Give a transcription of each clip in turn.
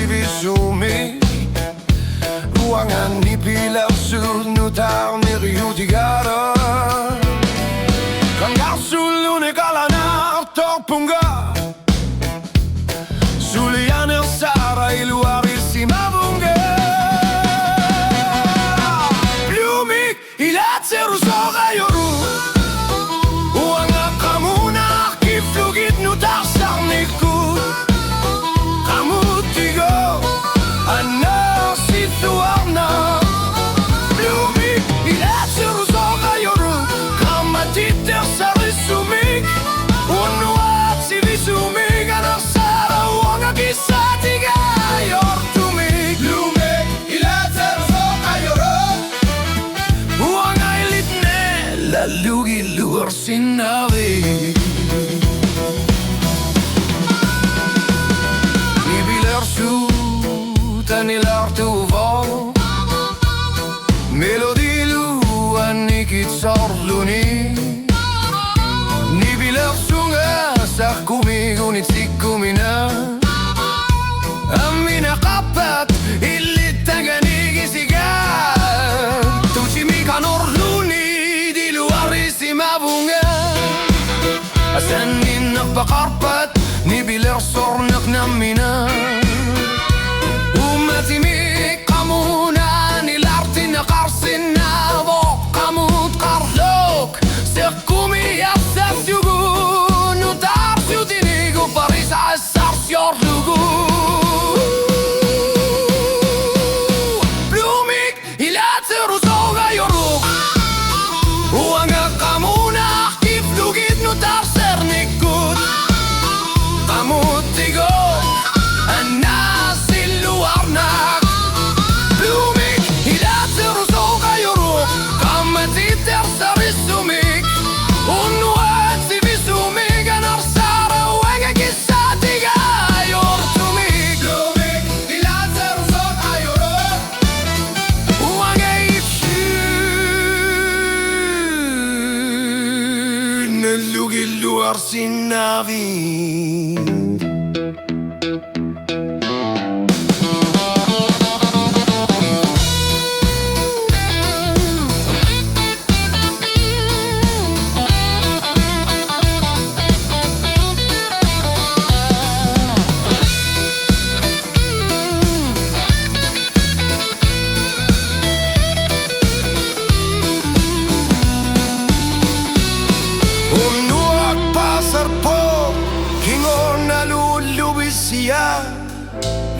sivisumi ruangan nipilausud nutar miriutigara kangarsulune kalana torpunga sulianer sara iluarisi mavunga Blumik Ilaatserusoq ajoru uanga kamuna kiflugit nutar sarnikud kamutigo anasituarna Blumik Ilaatserusoq ajoru kamatiter sarisumik unuat sivisumik anasara uanga kisatiga yortumik Blumik Ilaatserusoq ajoru uanga ilitne lalugi luar sinavi Nilartuvo melodilu annikit sorluni Nibilersunga sarkumigunit sikkumina Ammina qappat illit taganigisigat Tuchimikan orluni dilu arisimavunga Asanninnak baqarpat nibilersornak nammina Umatimik kamuna nilartina qarsina Voq kamut qarlok seqqumi yassasjugu Nutarsiutinigu paris assarsiorlugu Blumik Ilaatserusoq ajoru uanga kamuna kiflugit nutarsernikud Kamutigo anasiluarnak Blumik Ilaatserusoq ajoru kamatiter sarisumik unuat sivisumik anarsara uanga kisatiga yortumik Blumik Ilaatserusoq ajoru uanga ifshin nalugi luar sinavi Unuak pasar po kingon nalulubisiya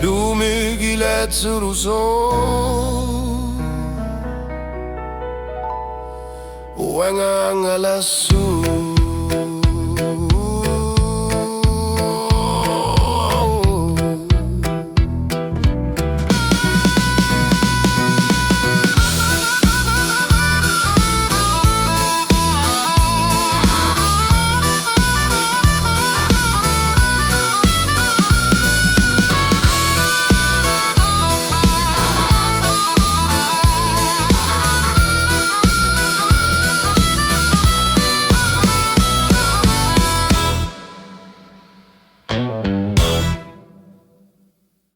Blumik Ilaatserusoq uanga ngalasu